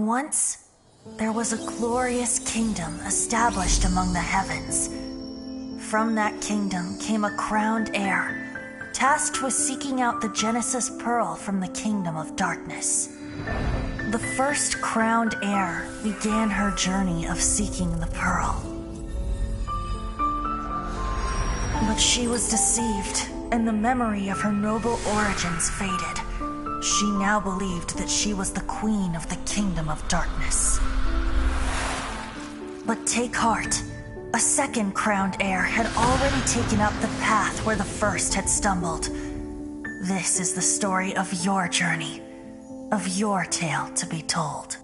Once, there was a glorious kingdom established among the heavens. From that kingdom came a crowned heir, tasked with seeking out the Genesis Pearl from the kingdom of darkness. The first crowned heir began her journey of seeking the pearl. But she was deceived, and the memory of her noble origins faded. She now believed that she was the queen of the kingdom of darkness. But take heart. A second crowned heir had already taken up the path where the first had stumbled. This is the story of your journey, of your tale to be told.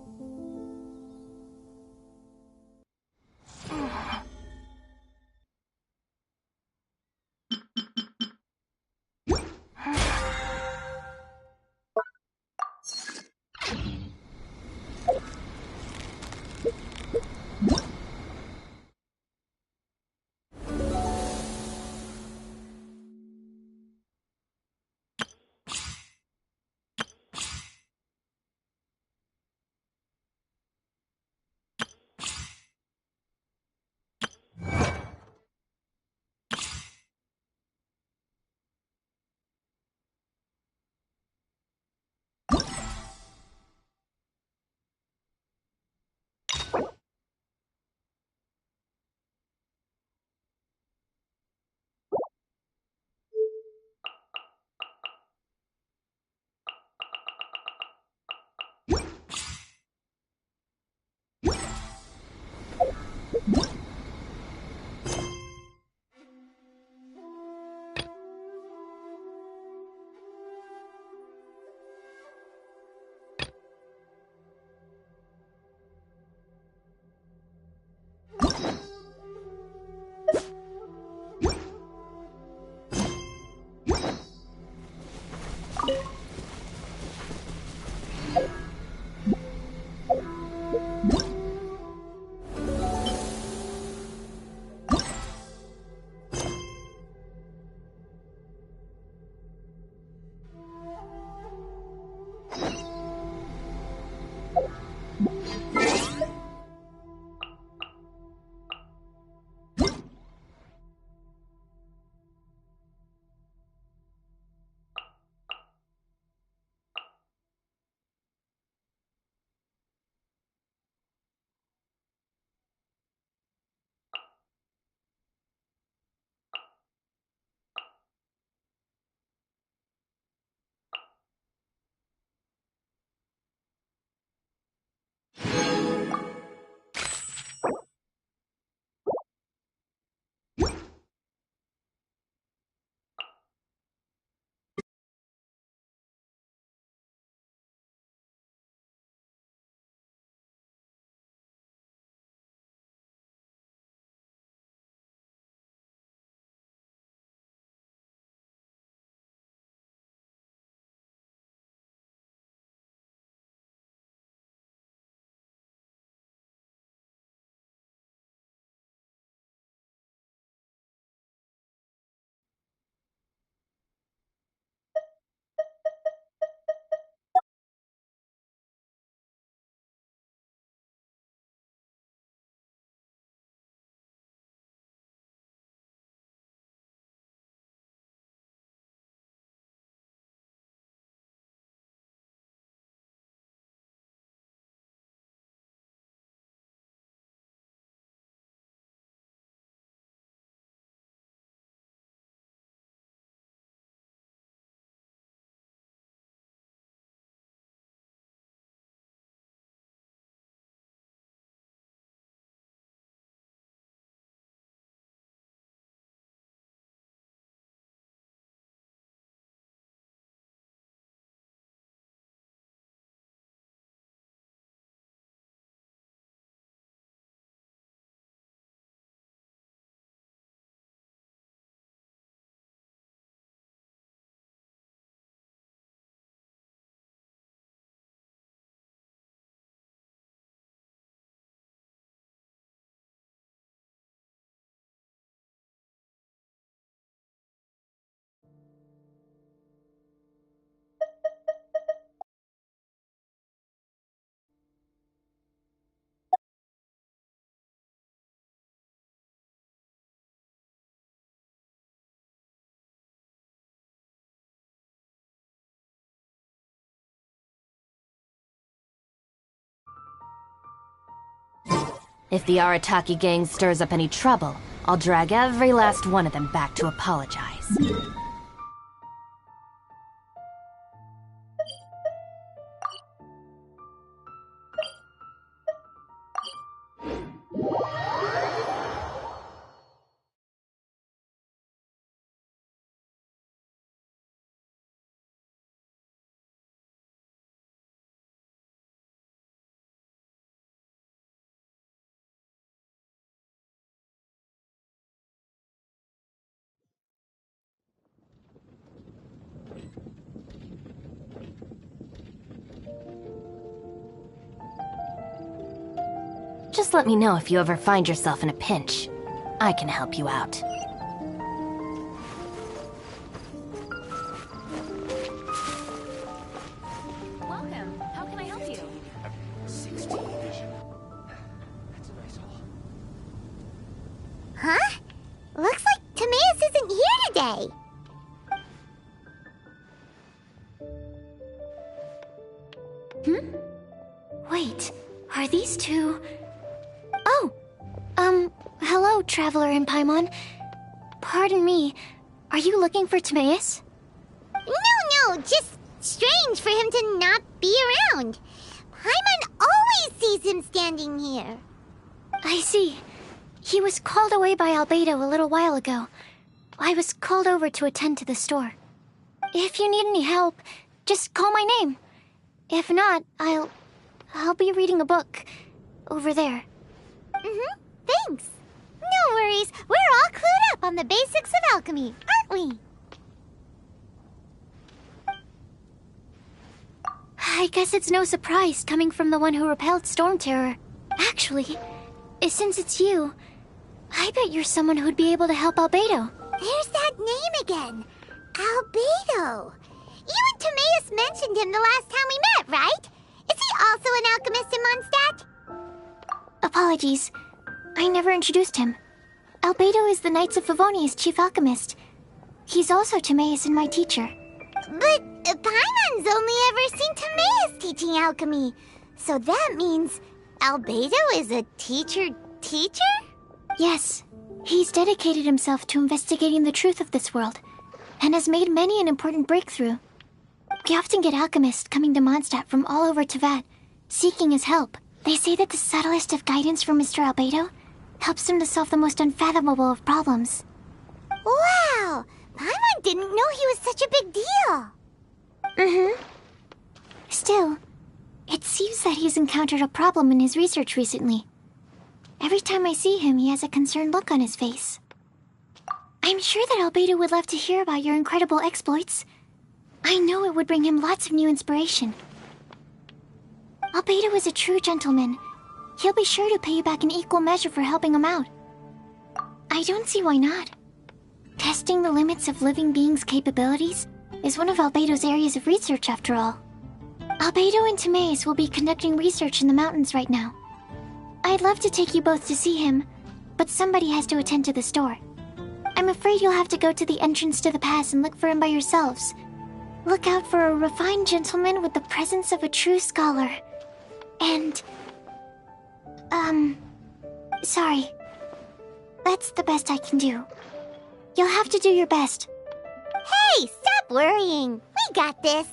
If the Arataki gang stirs up any trouble, I'll drag every last one of them back to apologize. Just let me know if you ever find yourself in a pinch. I can help you out. Welcome. How can I help you? 16 vision. That's a nice haul. Huh? Looks like Timaeus isn't here today. Wait, are these two... Oh! Hello, Traveler in Paimon. Pardon me, are you looking for Timaeus? No, just strange for him to not be around. Paimon always sees him standing here. I see. He was called away by Albedo a little while ago. I was called over to attend to the store. If you need any help, just call my name. If not, I'll be reading a book over there. Thanks. No worries, we're all clued up on the basics of alchemy, aren't we? I guess it's no surprise coming from the one who repelled Storm Terror. Actually, since it's you, I bet you're someone who'd be able to help Albedo. There's that name again. Albedo. You and Timaeus mentioned him the last time we met, right? Is he also an alchemist in Mondstadt? Apologies. I never introduced him. Albedo is the Knights of Favonia's chief alchemist. He's also Timaeus and my teacher. But Paimon's only ever seen Timaeus teaching alchemy. So that means Albedo is a teacher? Yes. He's dedicated himself to investigating the truth of this world, and has made many an important breakthrough. We often get alchemists coming to Mondstadt from all over Teyvat, seeking his help. They say that the subtlest of guidance from Mr. Albedo helps him to solve the most unfathomable of problems. Wow! Paimon didn't know he was such a big deal. Still, it seems that he's encountered a problem in his research recently. Every time I see him, he has a concerned look on his face. I'm sure that Albedo would love to hear about your incredible exploits. I know it would bring him lots of new inspiration. Albedo is a true gentleman. He'll be sure to pay you back in equal measure for helping him out. I don't see why not. Testing the limits of living beings' capabilities is one of Albedo's areas of research, after all. Albedo and Timaeus will be conducting research in the mountains right now. I'd love to take you both to see him, but somebody has to attend to the store. I'm afraid you'll have to go to the entrance to the pass and look for him by yourselves. Look out for a refined gentleman with the presence of a true scholar. And... sorry. That's the best I can do. You'll have to do your best. Hey, stop worrying. We got this.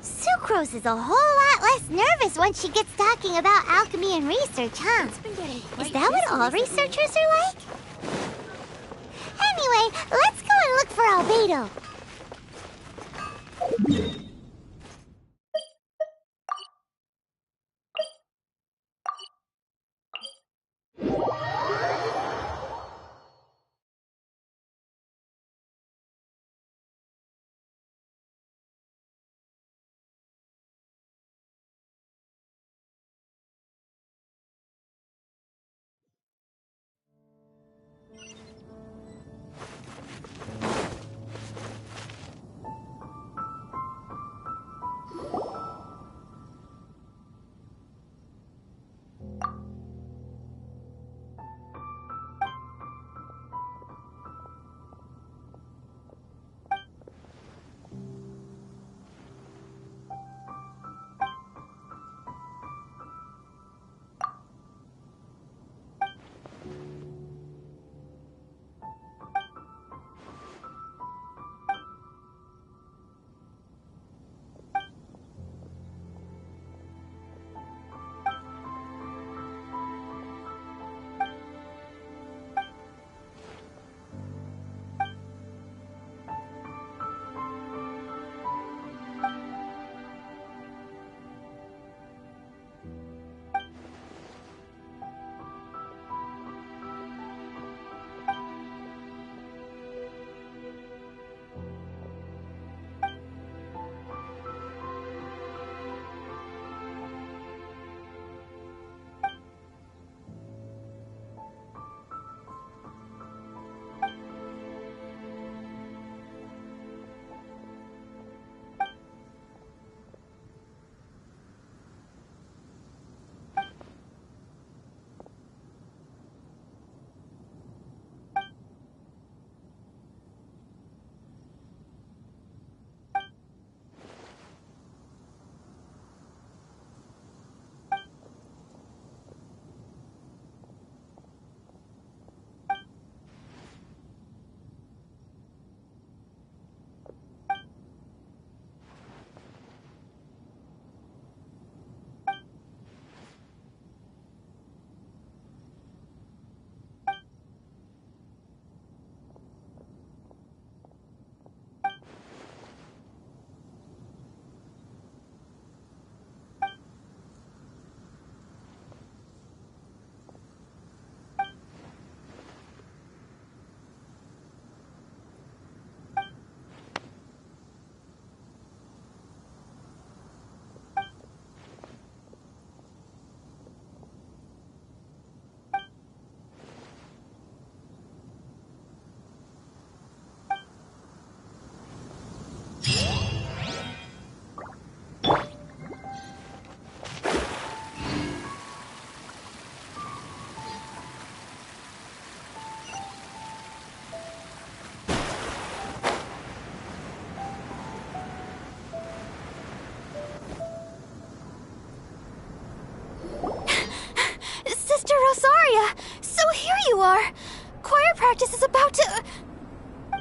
Sucrose is a whole lot less nervous once she gets talking about alchemy and research, huh? Is that what all researchers are like? Anyway, let's go and look for Albedo.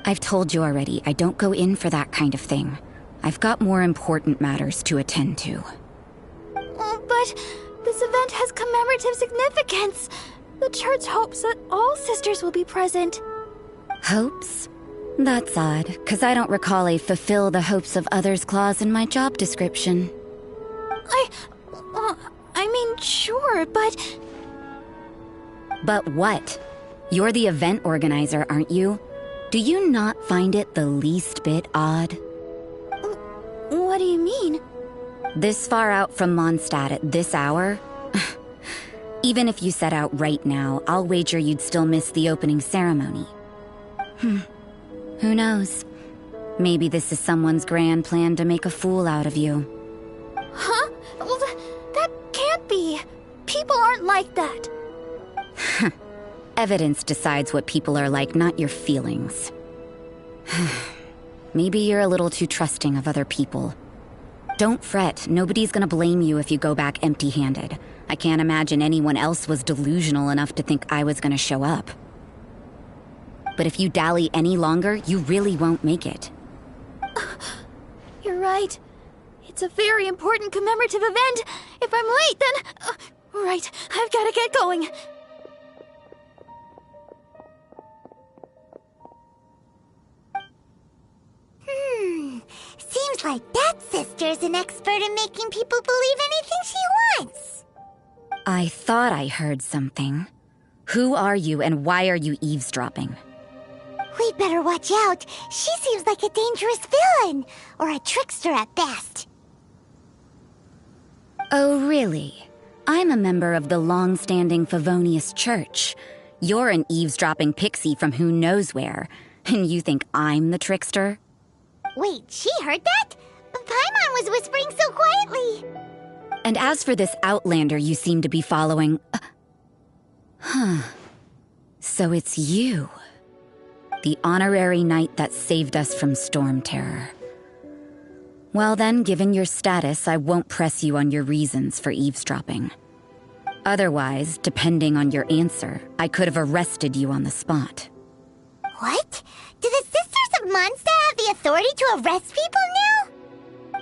I've told you already, I don't go in for that kind of thing. I've got more important matters to attend to. Oh, but this event has commemorative significance. The church hopes that all sisters will be present. Hopes? That's odd, because I don't recall a fulfill the hopes of others clause in my job description. I mean, sure, but... But what? You're the event organizer, aren't you? Do you not find it the least bit odd? What do you mean? This far out from Mondstadt at this hour? Even if you set out right now, I'll wager you'd still miss the opening ceremony. Who knows? Maybe this is someone's grand plan to make a fool out of you. Huh? Well, that can't be. People aren't like that. Evidence decides what people are like, not your feelings. Maybe you're a little too trusting of other people. Don't fret, nobody's gonna blame you if you go back empty-handed. I can't imagine anyone else was delusional enough to think I was gonna show up. But if you dally any longer, you really won't make it. You're right. It's a very important commemorative event. If I'm late, then... right, I've gotta get going. Seems like that sister's an expert in making people believe anything she wants. I thought I heard something. Who are you and why are you eavesdropping? We'd better watch out. She seems like a dangerous villain, or a trickster at best. Oh, really? I'm a member of the long-standing Favonius Church. You're an eavesdropping pixie from who knows where, and you think I'm the trickster? Wait, she heard that? Paimon was whispering so quietly. And as for this outlander you seem to be following... So it's you. The honorary knight that saved us from storm terror. Well then, given your status, I won't press you on your reasons for eavesdropping. Otherwise, depending on your answer, I could have arrested you on the spot. What? Do the Sisters of Mondstadt have the authority to arrest people now?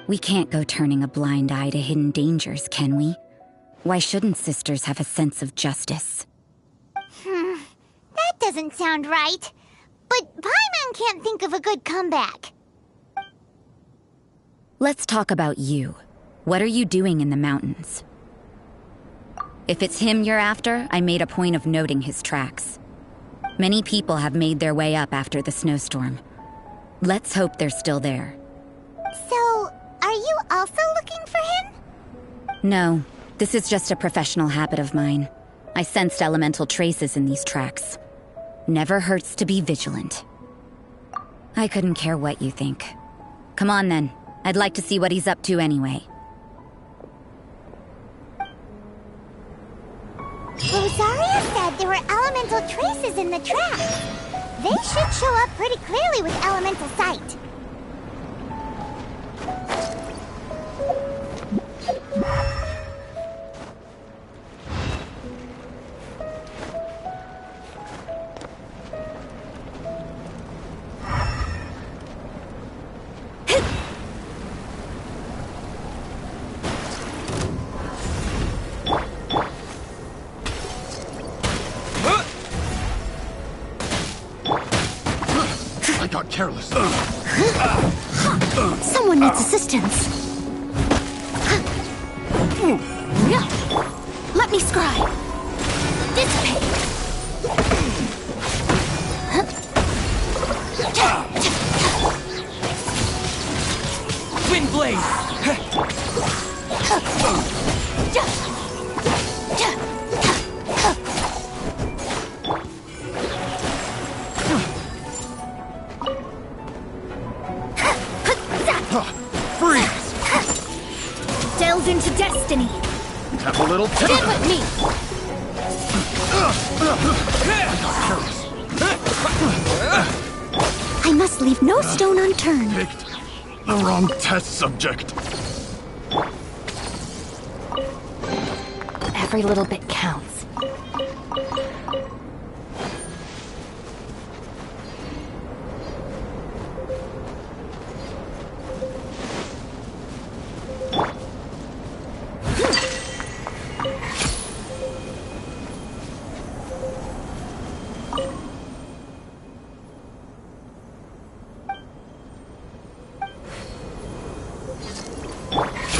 We can't go turning a blind eye to hidden dangers, can we? Why shouldn't sisters have a sense of justice? That doesn't sound right. But Paimon can't think of a good comeback. Let's talk about you. What are you doing in the mountains? If it's him you're after, I made a point of noting his tracks. Many people have made their way up after the snowstorm. Let's hope they're still there. So, are you also looking for him? No, this is just a professional habit of mine. I sensed elemental traces in these tracks. Never hurts to be vigilant. I couldn't care what you think. Come on then. I'd like to see what he's up to anyway. Rosaria said there were elemental traces in the tracks. They should show up pretty clearly with elemental sight. I got careless. Someone needs assistance. Let me scry. Dissipate. Wind blade! Freeze! Delve into destiny. Have a little Get with me. I must leave no stone unturned. Picked the wrong test subject. Every little bit counts.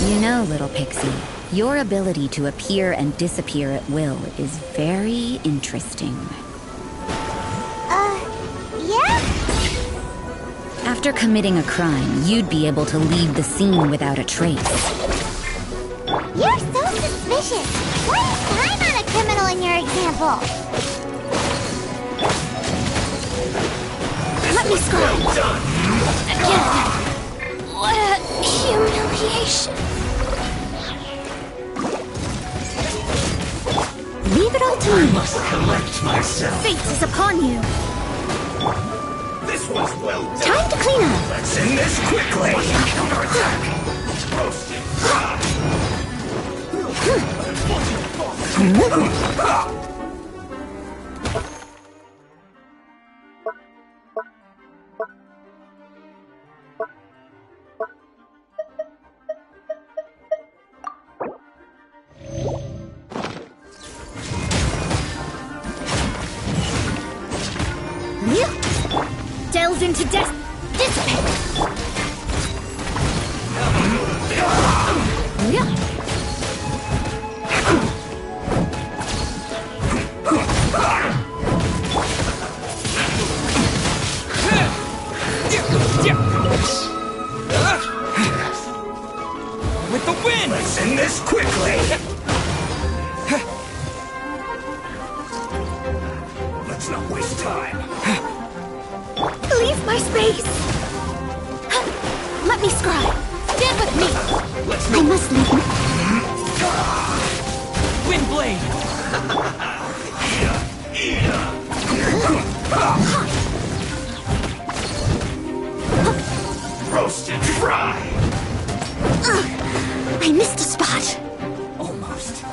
You know, little pixie, your ability to appear and disappear at will is very interesting. Yeah? After committing a crime, you'd be able to leave the scene without a trace. You're so suspicious. Why is I not a criminal in your example? Let me scream! Again! What a humiliation! Leave it all to I me! must collect myself. Fate is upon you! This was well done. Time to clean up! Let's end this quickly. Counterattack. Roasted. Delves into dissipate! With the wind. Let's end this quickly. Let's not waste time. Leave my space! Let me scribe! Stand with me! I must leave my... Wind blade. Roasted fry. I missed a spot! Almost.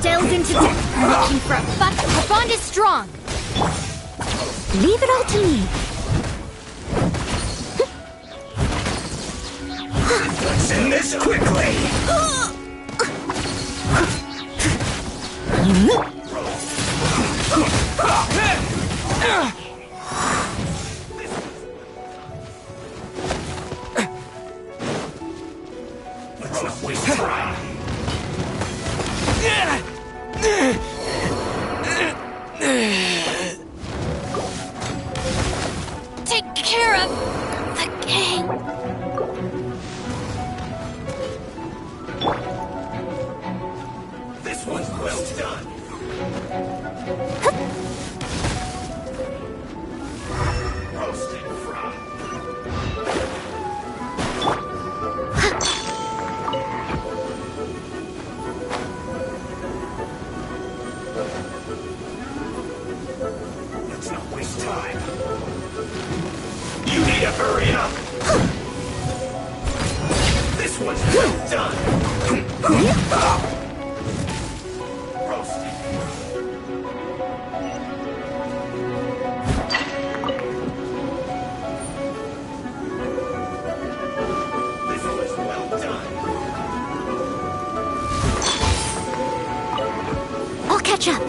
Delve into looking for a butt. Our bond is strong! Leave it all to me! Let's end this quickly. Let's not waste time. Take care of the gang! This one's well done. Roasted fry. Let's not waste time. You need to hurry up. This one's well done. Roasted. This one's well done. I'll catch up!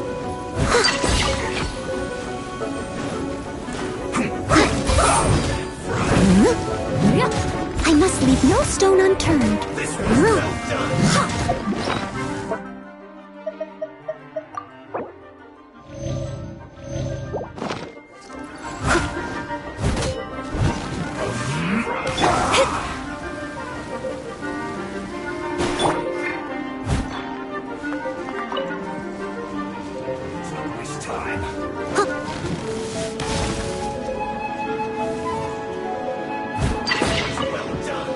I must leave no stone unturned. This one's well done. Let's not waste time. Well done.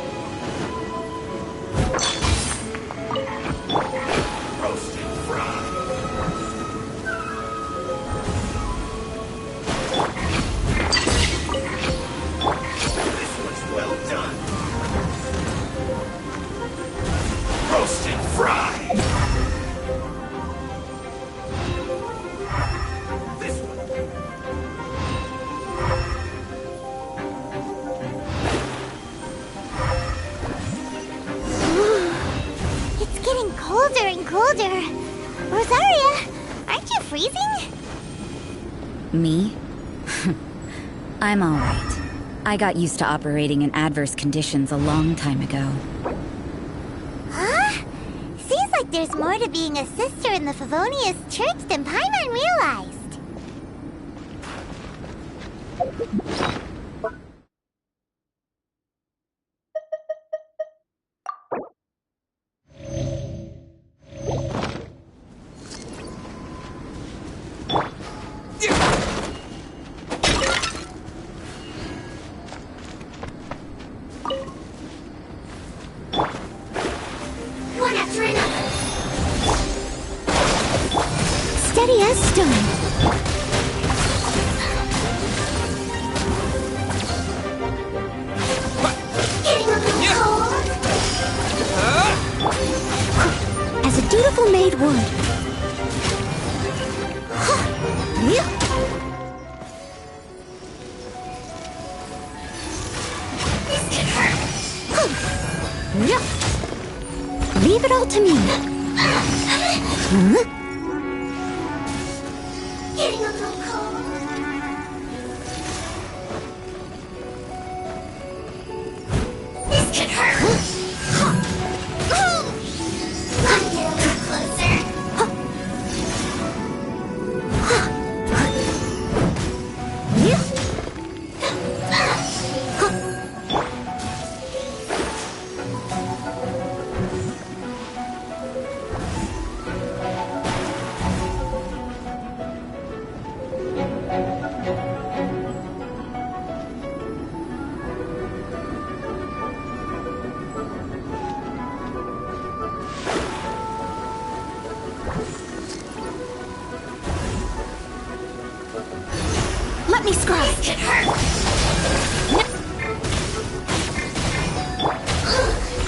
colder. Rosaria, aren't you freezing? Me? I'm alright. I got used to operating in adverse conditions a long time ago. Huh? Seems like there's more to being a sister in the Favonius Church than Paimon realized. One after another. Steady as stone. Getting a little cold. As a dutiful maid would. This can hurt. Leave it all to me. Huh? Getting a little cold. This can hurt. Want to get a little closer? Let me scrub. This can hurt.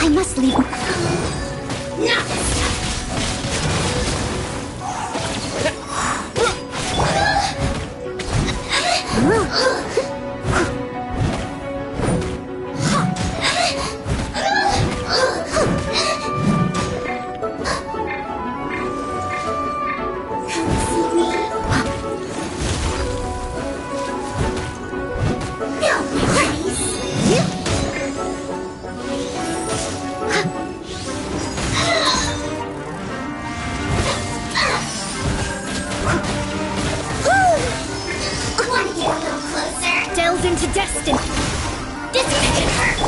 I must leave. Not this time. Delve into destiny. This can hurt.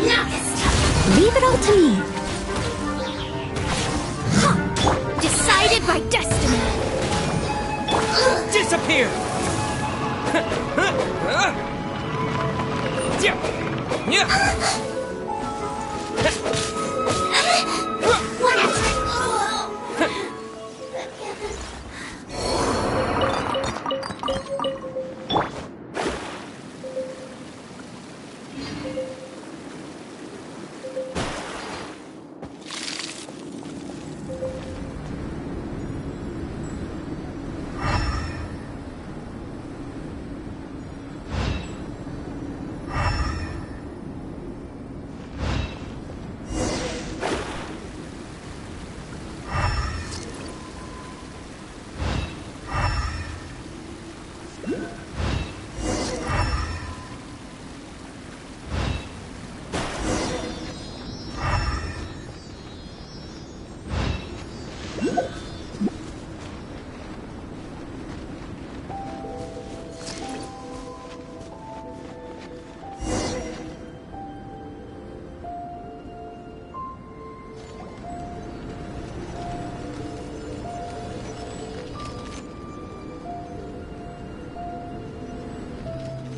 Now this time. Leave it all to me. Decided by destiny. Disappear!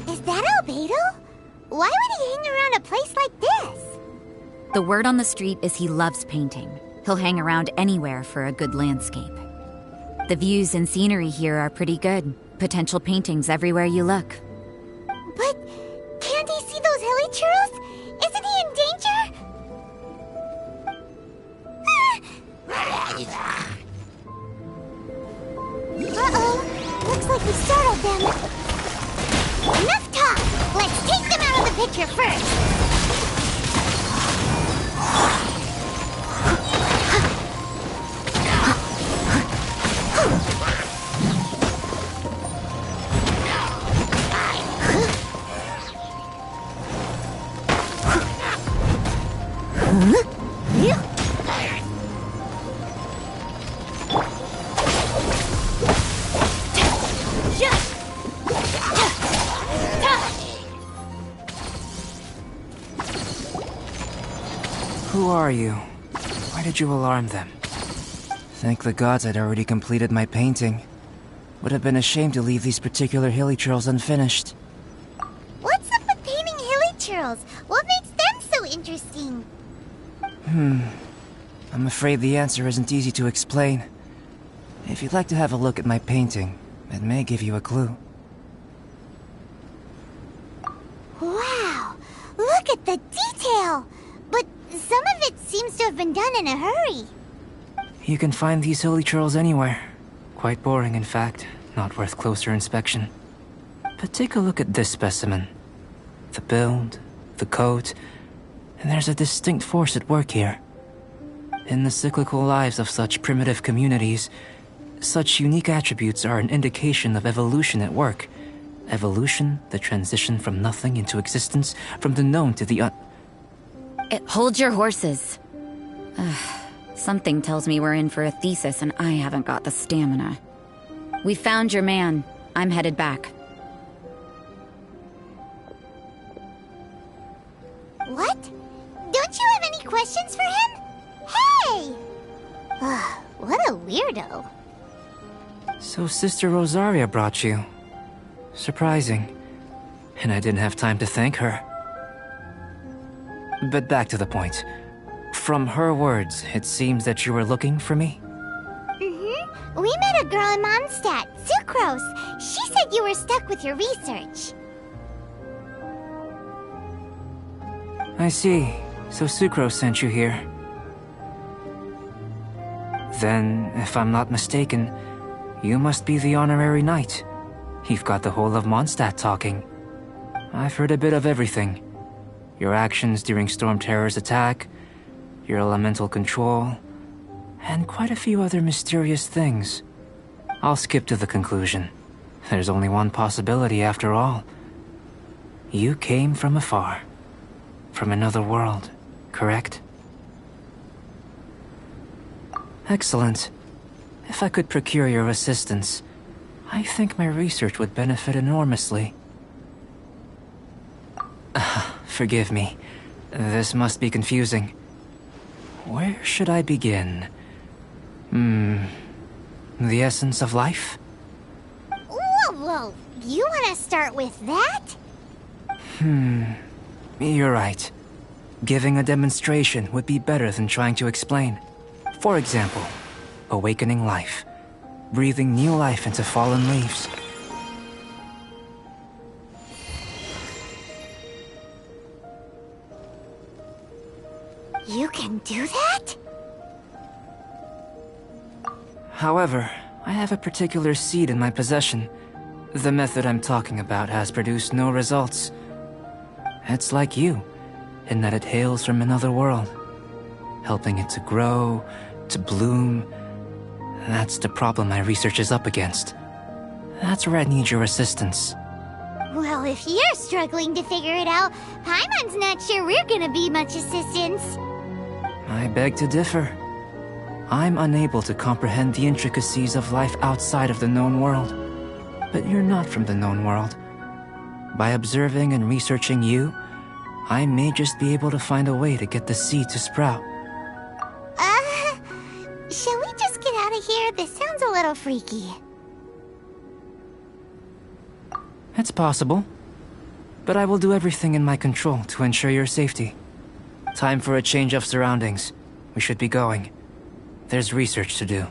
Is that Albedo? Why would he hang around a place like this? The word on the street is he loves painting. He'll hang around anywhere for a good landscape. The views and scenery here are pretty good. Potential paintings everywhere you look. But can't he see those hilichurls? Isn't he in danger? Uh-oh. Looks like we startled them. Enough talk! Let's take them out of the picture first. Who are you? Why did you alarm them? Thank the gods I'd already completed my painting. Would have been a shame to leave these particular hilly trails unfinished. What's up with painting hilly churls? What makes them so interesting? I'm afraid the answer isn't easy to explain. If you'd like to have a look at my painting, it may give you a clue. Wow! Look at the detail! But some of it seems to have been done in a hurry. You can find these hilly trails anywhere. Quite boring, in fact. Not worth closer inspection. But take a look at this specimen. The build, the coat, and there's a distinct force at work here. In the cyclical lives of such primitive communities, such unique attributes are an indication of evolution at work. Evolution, the transition from nothing into existence, from the known to the Hold your horses. Something tells me we're in for a thesis and I haven't got the stamina. We found your man. I'm headed back. What? Don't you have any questions for him? Hey! What a weirdo. So Sister Rosaria brought you. Surprising. And I didn't have time to thank her. But back to the point. From her words, it seems that you were looking for me? We met a girl in Mondstadt, Sucrose. She said you were stuck with your research. I see. So Sucrose sent you here. Then, if I'm not mistaken, you must be the honorary knight. You've got the whole of Mondstadt talking. I've heard a bit of everything. Your actions during Storm Terror's attack, your elemental control, and quite a few other mysterious things. I'll skip to the conclusion. There's only one possibility after all. You came from afar. From another world, correct? Excellent. If I could procure your assistance, I think my research would benefit enormously. Forgive me. This must be confusing. Where should I begin? The essence of life? Whoa. You want to start with that? You're right. Giving a demonstration would be better than trying to explain. For example, awakening life. Breathing new life into fallen leaves. You can do that? However, I have a particular seed in my possession. The method I'm talking about has produced no results. It's like you, in that it hails from another world. Helping it to grow, to bloom. That's the problem my research is up against. That's where I need your assistance. Well, if you're struggling to figure it out, Paimon's not sure we're gonna be much assistance. I beg to differ. I'm unable to comprehend the intricacies of life outside of the known world. But you're not from the known world. By observing and researching you, I may just be able to find a way to get the seed to sprout. Shall we just get out of here? This sounds a little freaky. It's possible. But I will do everything in my control to ensure your safety. Time for a change of surroundings. We should be going. There's research to do.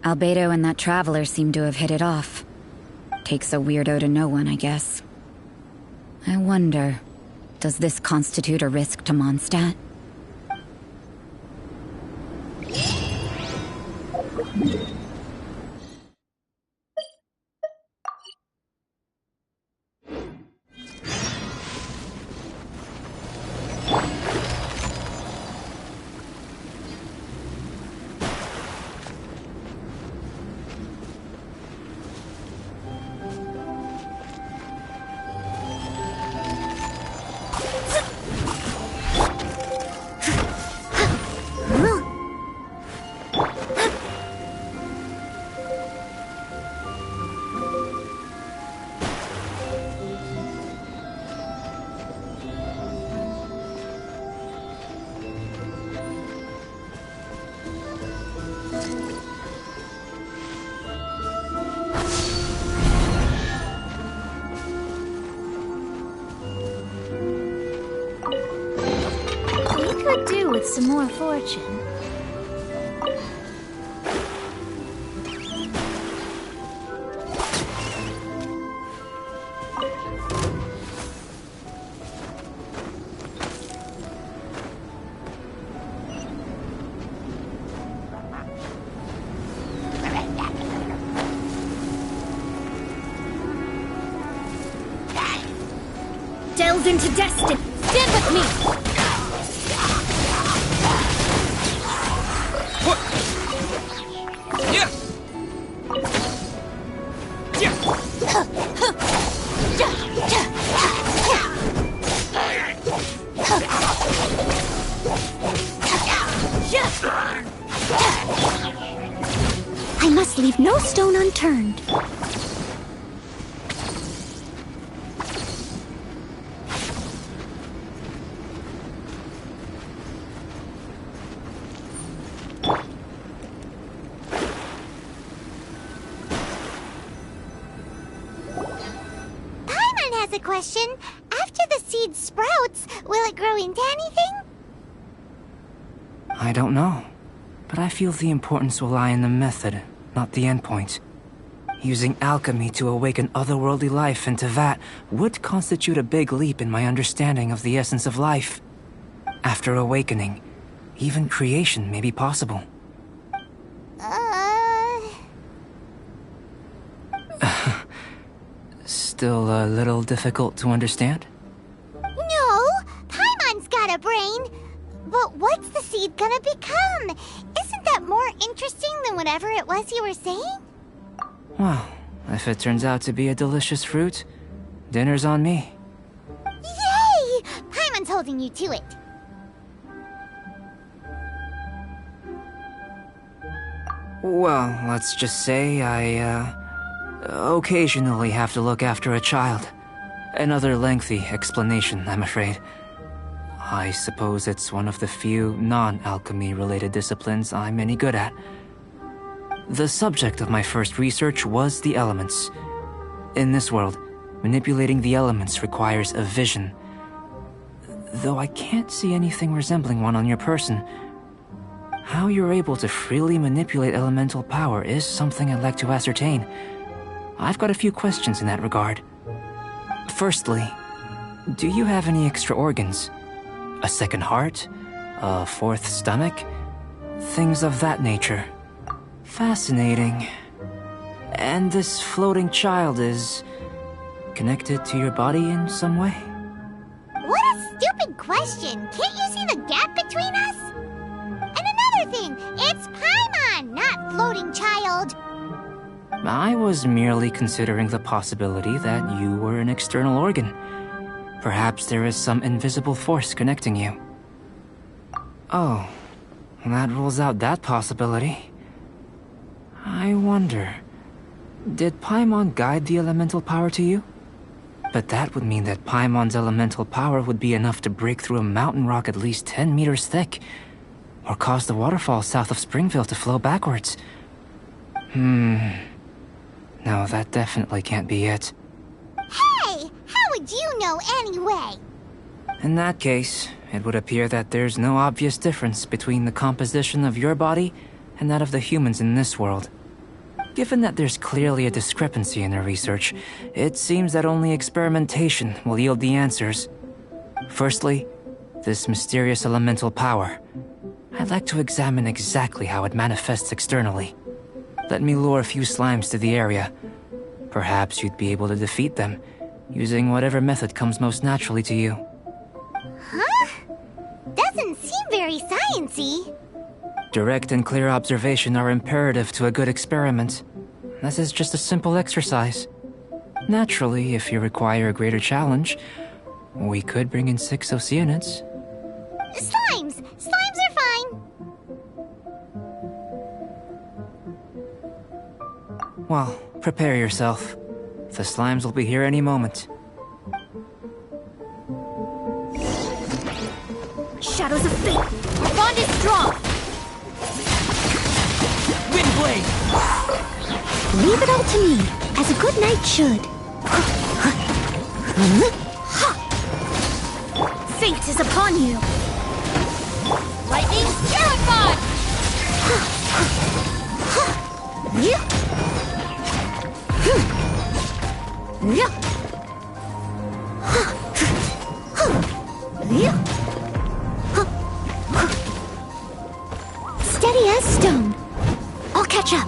Albedo and that traveler seem to have hit it off. Takes a weirdo to know one, I guess. I wonder, does this constitute a risk to Mondstadt? Could do with some more fortune. Delve into destiny. Stand with me. I must leave no stone unturned. A question. After the seed sprouts, will it grow into anything? I don't know, but I feel the importance will lie in the method, not the endpoint. Using alchemy to awaken otherworldly life into that would constitute a big leap in my understanding of the essence of life. After awakening, even creation may be possible. Still a little difficult to understand? No, Paimon's got a brain. But what's the seed gonna become? Isn't that more interesting than whatever it was you were saying? Well, if it turns out to be a delicious fruit, dinner's on me. Yay! Paimon's holding you to it. Well, let's just say I, occasionally have to look after a child. Another lengthy explanation, I'm afraid. I suppose it's one of the few non-alchemy related disciplines I'm any good at. The subject of my first research was the elements. In this world, manipulating the elements requires a vision. Though I can't see anything resembling one on your person, how you're able to freely manipulate elemental power is something I'd like to ascertain. I've got a few questions in that regard. Firstly, do you have any extra organs? A second heart? A fourth stomach? Things of that nature. Fascinating. And this floating child is connected to your body in some way? What a stupid question! Can't you see the gap between us? And another thing, it's Paimon, not floating child. I was merely considering the possibility that you were an external organ. Perhaps there is some invisible force connecting you. Oh, that rules out that possibility. I wonder, did Paimon guide the elemental power to you? But that would mean that Paimon's elemental power would be enough to break through a mountain rock at least 10 meters thick, or cause the waterfall south of Springville to flow backwards. No, that definitely can't be it. Hey! How would you know anyway? In that case, it would appear that there's no obvious difference between the composition of your body and that of the humans in this world. Given that there's clearly a discrepancy in their research, it seems that only experimentation will yield the answers. Firstly, this mysterious elemental power. I'd like to examine exactly how it manifests externally. Let me lure a few slimes to the area. Perhaps you'd be able to defeat them, using whatever method comes most naturally to you. Huh? Doesn't seem very sciencey. Direct and clear observation are imperative to a good experiment. This is just a simple exercise. Naturally, if you require a greater challenge, we could bring in 6 Oceanids. Slimes! Slimes are fine! Well, prepare yourself. The slimes will be here any moment. Shadows of fate! Our bond is strong! Windblade! Leave it all to me, as a good knight should. Fate is upon you! Lightning terrified! Steady as stone. I'll catch up.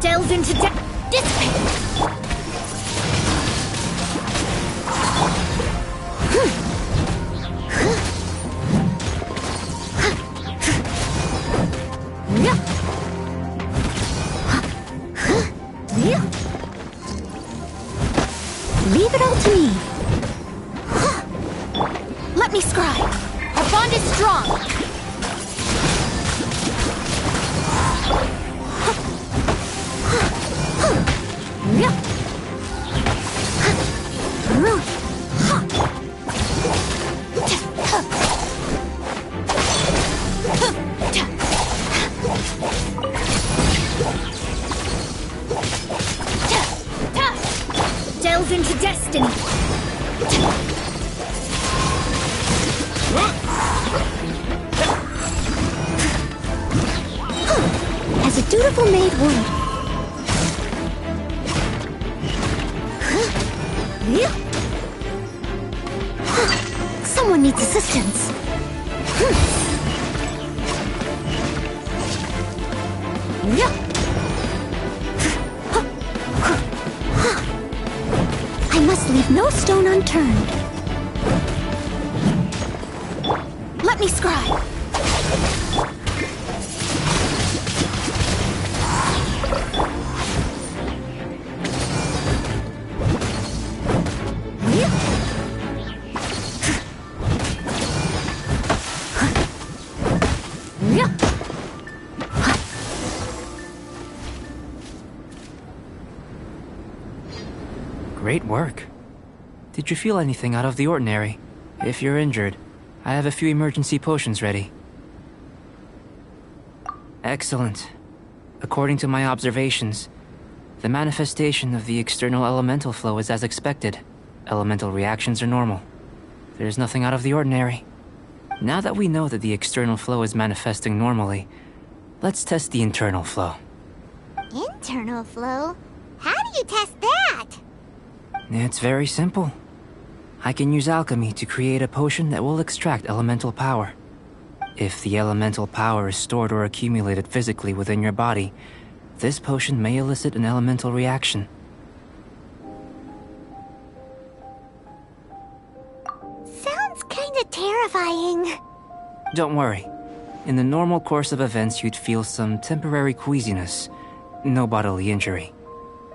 Delve into dissipate! Leave it all to me. Let me scribe! Our bond is strong! Delve into destiny! As a dutiful maid would. Someone needs assistance. I must leave no stone unturned. Let me scribe! Great work. Did you feel anything out of the ordinary? If you're injured, I have a few emergency potions ready. Excellent. According to my observations, the manifestation of the external elemental flow is as expected. Elemental reactions are normal. There's nothing out of the ordinary. Now that we know that the external flow is manifesting normally, let's test the internal flow. Internal flow? How do you test that? It's very simple. I can use alchemy to create a potion that will extract elemental power. If the elemental power is stored or accumulated physically within your body, this potion may elicit an elemental reaction. Sounds kinda terrifying. Don't worry. In the normal course of events, you'd feel some temporary queasiness. No bodily injury.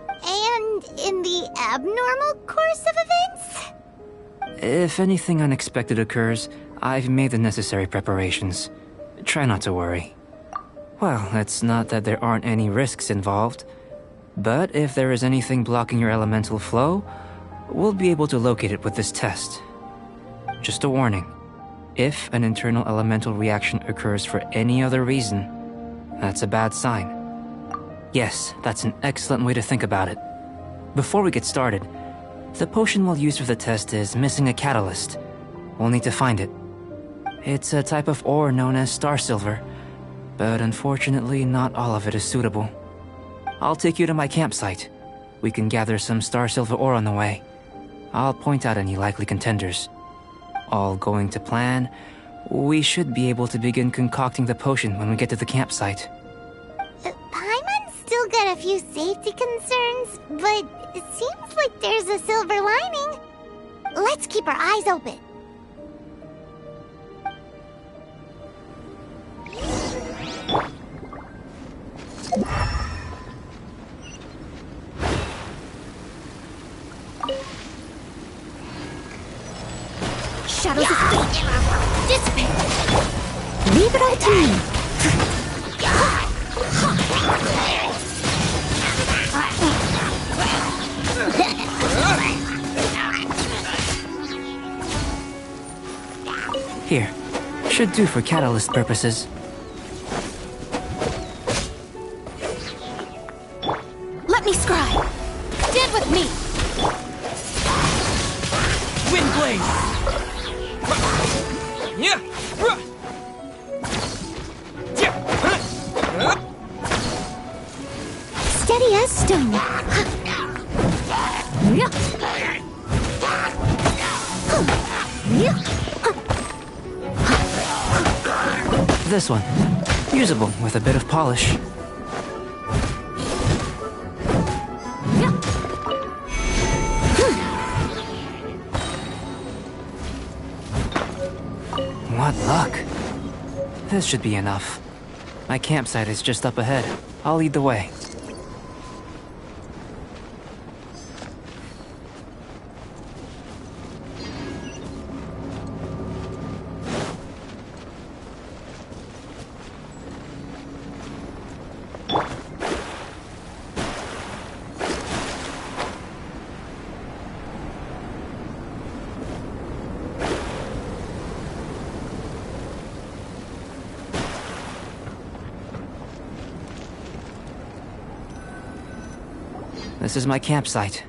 And in the abnormal course of events? If anything unexpected occurs, I've made the necessary preparations. Try not to worry. Well, it's not that there aren't any risks involved. But if there is anything blocking your elemental flow, we'll be able to locate it with this test. Just a warning. If an internal elemental reaction occurs for any other reason, that's a bad sign. Yes, that's an excellent way to think about it. Before we get started, the potion we'll use for the test is missing a catalyst. We'll need to find it. It's a type of ore known as star silver, but unfortunately not all of it is suitable. I'll take you to my campsite. We can gather some star silver ore on the way. I'll point out any likely contenders. All going to plan, we should be able to begin concocting the potion when we get to the campsite. Paimon's few safety concerns, but it seems like there's a silver lining. Let's keep our eyes open. Shadows of fate. Dissipate. Leave it all to me. Here. Should do for catalyst purposes. Let me scry. Stand with me. Wind Blaze! Yeah! Steady as stone. This one. Usable with a bit of polish. What luck. This should be enough. My campsite is just up ahead. I'll lead the way. This is my campsite.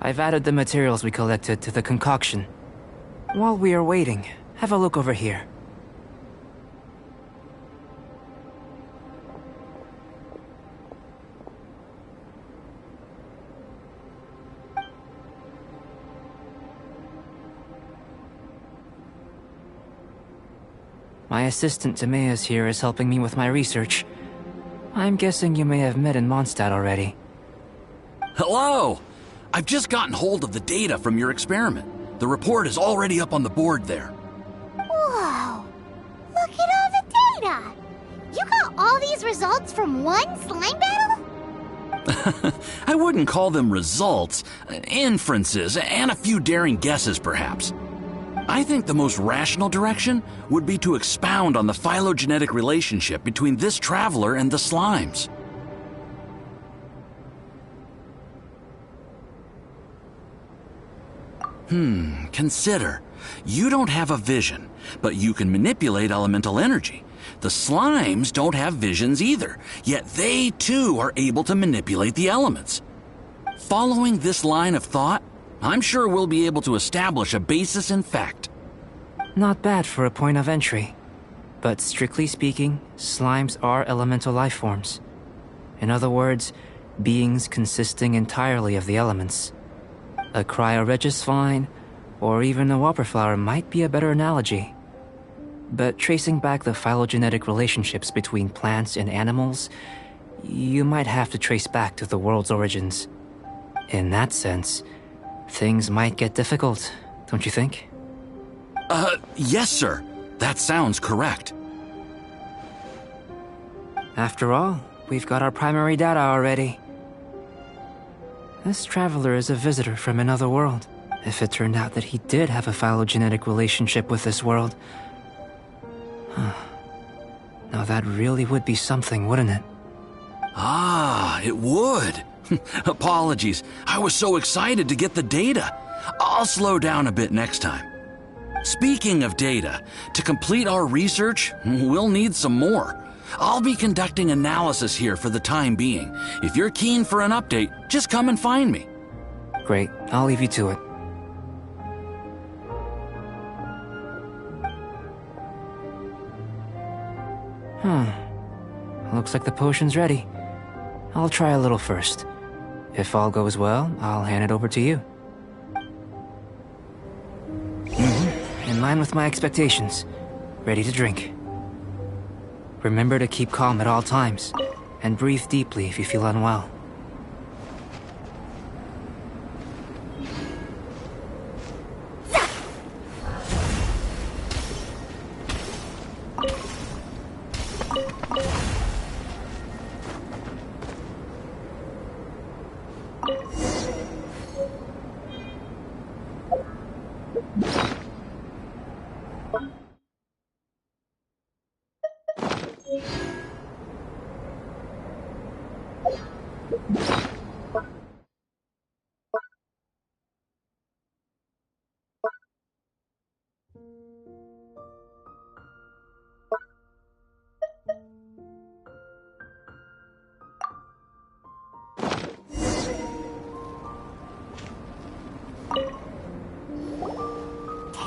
I've added the materials we collected to the concoction. While we are waiting, have a look over here. My assistant Timaeus here is helping me with my research. I'm guessing you may have met in Mondstadt already. Hello! I've just gotten hold of the data from your experiment. The report is already up on the board there. Whoa! Look at all the data! You got all these results from one slime battle? I wouldn't call them results, inferences, and a few daring guesses perhaps. I think the most rational direction would be to expound on the phylogenetic relationship between this traveler and the slimes. Consider. You don't have a vision, but you can manipulate elemental energy. The slimes don't have visions either, yet they too are able to manipulate the elements. Following this line of thought, I'm sure we'll be able to establish a basis in fact. Not bad for a point of entry. But strictly speaking, slimes are elemental life forms. In other words, beings consisting entirely of the elements. A cryoregisvine, or even a whopperflower might be a better analogy. But tracing back the phylogenetic relationships between plants and animals, you might have to trace back to the world's origins. In that sense, things might get difficult, don't you think? Yes, sir. That sounds correct. After all, we've got our primary data already. This traveler is a visitor from another world. If it turned out that he did have a phylogenetic relationship with this world... Now that really would be something, wouldn't it? Ah, it would. Apologies. I was so excited to get the data. I'll slow down a bit next time. Speaking of data, to complete our research, we'll need some more. I'll be conducting analysis here for the time being. If you're keen for an update, just come and find me. Great. I'll leave you to it. Looks like the potion's ready. I'll try a little first. If all goes well, I'll hand it over to you. In line with my expectations. Ready to drink. Remember to keep calm at all times, and breathe deeply if you feel unwell.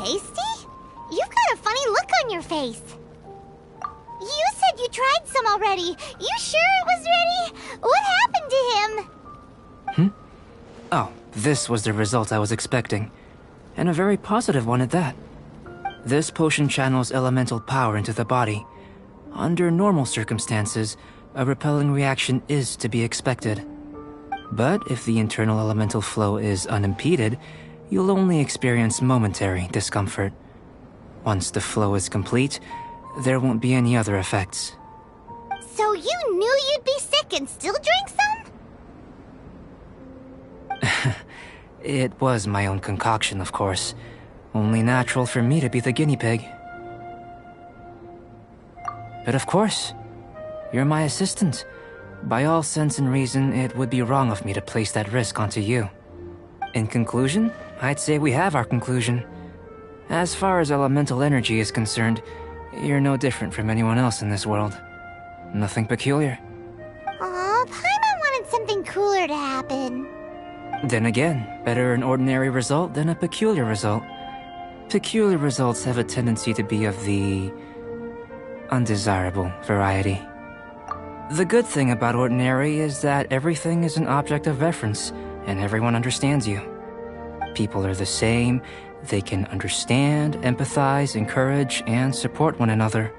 Tasty? You've got a funny look on your face. You said you tried some already. You sure it was ready? What happened to him? Oh, this was the result I was expecting. And a very positive one at that. This potion channels elemental power into the body. Under normal circumstances, a repelling reaction is to be expected. But if the internal elemental flow is unimpeded, you'll only experience momentary discomfort. Once the flow is complete, there won't be any other effects. So you knew you'd be sick and still drank some? It was my own concoction, of course. Only natural for me to be the guinea pig. But of course, you're my assistant. By all sense and reason, it would be wrong of me to place that risk onto you. In conclusion, I'd say we have our conclusion. As far as elemental energy is concerned, you're no different from anyone else in this world. Nothing peculiar. Aw, Paimon wanted something cooler to happen. Then again, better an ordinary result than a peculiar result. Peculiar results have a tendency to be of the undesirable variety. The good thing about ordinary is that everything is an object of reference, and everyone understands you. People are the same, they can understand, empathize, encourage, and support one another.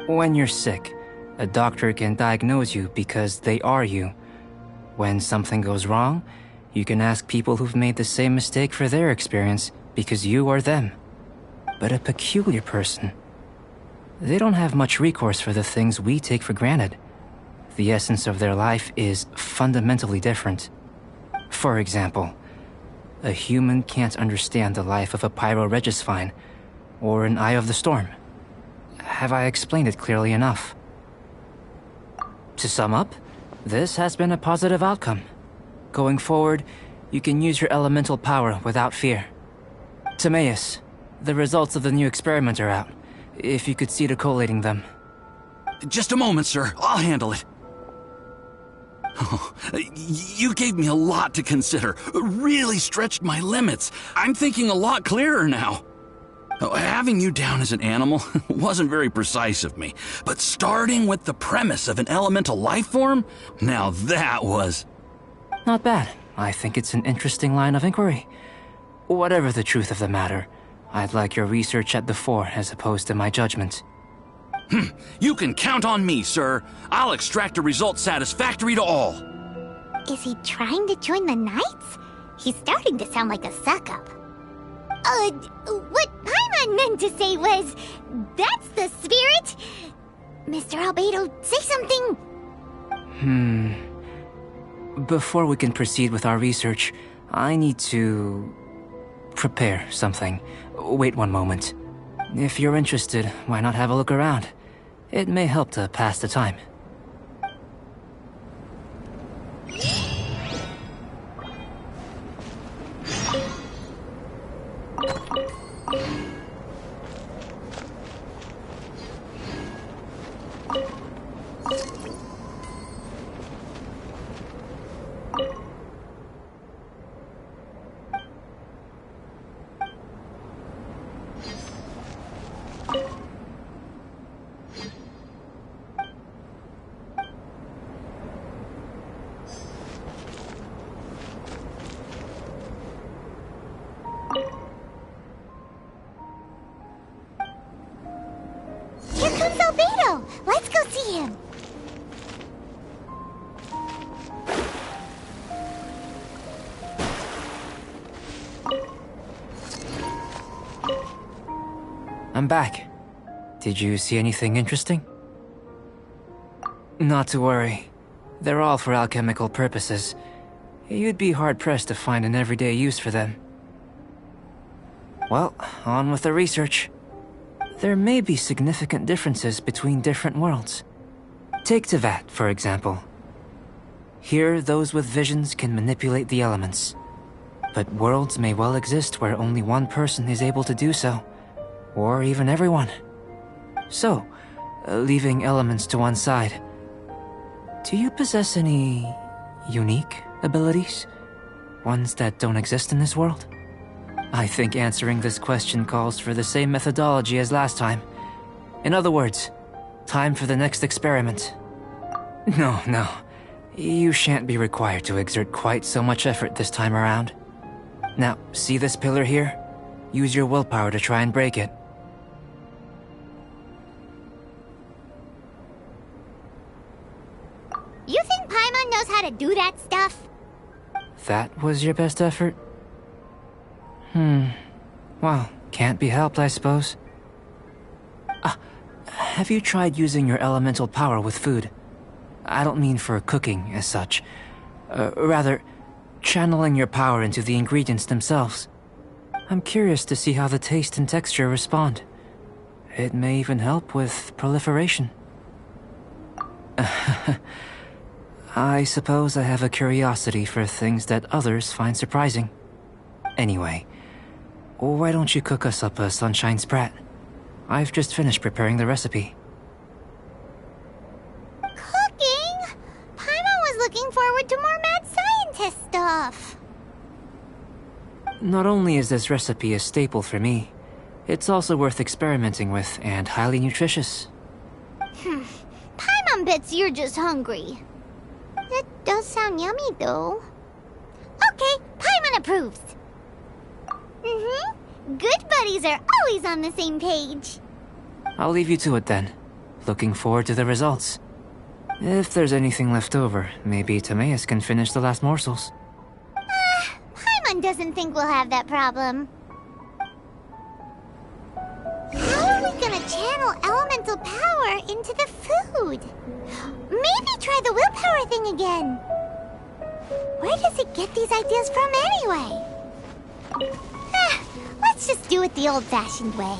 When you're sick, a doctor can diagnose you because they are you. When something goes wrong, you can ask people who've made the same mistake for their experience because you are them. But a peculiar person, they don't have much recourse for the things we take for granted. The essence of their life is fundamentally different. For example, a human can't understand the life of a pyroregisvine or an Eye of the Storm. Have I explained it clearly enough? To sum up, this has been a positive outcome. Going forward, you can use your elemental power without fear. Timaeus, the results of the new experiment are out. If you could see to collating them. Just a moment, sir. I'll handle it. Oh, you gave me a lot to consider. Really stretched my limits. I'm thinking a lot clearer now. Having you down as an animal wasn't very precise of me, but starting with the premise of an elemental life form, now that was... Not bad. I think it's an interesting line of inquiry. Whatever the truth of the matter, I'd like your research at the fore as opposed to my judgment. You can count on me, sir. I'll extract a result satisfactory to all. Is he trying to join the Knights? He's starting to sound like a suck-up. What Paimon meant to say was, that's the spirit! Mr. Albedo, say something! Before we can proceed with our research, I need to... prepare something. Wait one moment. If you're interested, why not have a look around? It may help to pass the time. Here comes Albedo! Let's go see him! I'm back. Did you see anything interesting? Not to worry. They're all for alchemical purposes. You'd be hard-pressed to find an everyday use for them. Well, on with the research. There may be significant differences between different worlds. Take Tevat, for example. Here, those with visions can manipulate the elements. But worlds may well exist where only one person is able to do so. Or even everyone. So, leaving elements to one side, do you possess any unique abilities? Ones that don't exist in this world? I think answering this question calls for the same methodology as last time. In other words, time for the next experiment. No. You shan't be required to exert quite so much effort this time around. Now, see this pillar here? Use your willpower to try and break it. You think Paimon knows how to do that stuff? That was your best effort? Well, can't be helped, I suppose. Have you tried using your elemental power with food? I don't mean for cooking, as such. Rather, channeling your power into the ingredients themselves. I'm curious to see how the taste and texture respond. It may even help with proliferation. I suppose I have a curiosity for things that others find surprising. Anyway, why don't you cook us up a sunshine sprat? I've just finished preparing the recipe. Cooking? Paimon was looking forward to more mad scientist stuff. Not only is this recipe a staple for me, it's also worth experimenting with and highly nutritious. Paimon bets you're just hungry. That does sound yummy, though. Okay, Paimon approves. Good buddies are always on the same page. I'll leave you to it then. Looking forward to the results. If there's anything left over, maybe Timaeus can finish the last morsels. Paimon doesn't think we'll have that problem. How are we gonna channel elemental power into the food? Maybe try the willpower thing again. Where does it get these ideas from anyway? Let's just do it the old-fashioned way.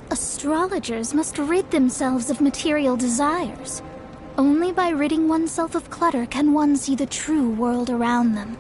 Astrologers must rid themselves of material desires. Only by ridding oneself of clutter can one see the true world around them.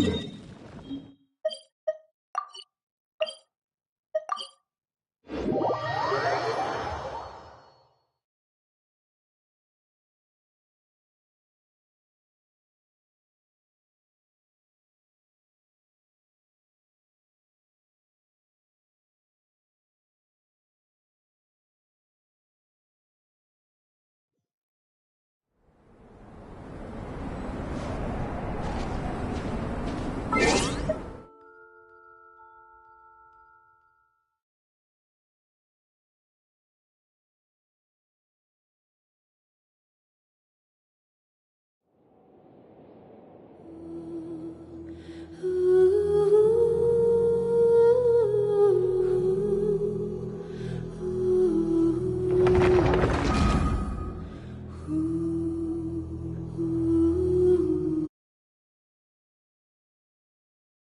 Huh?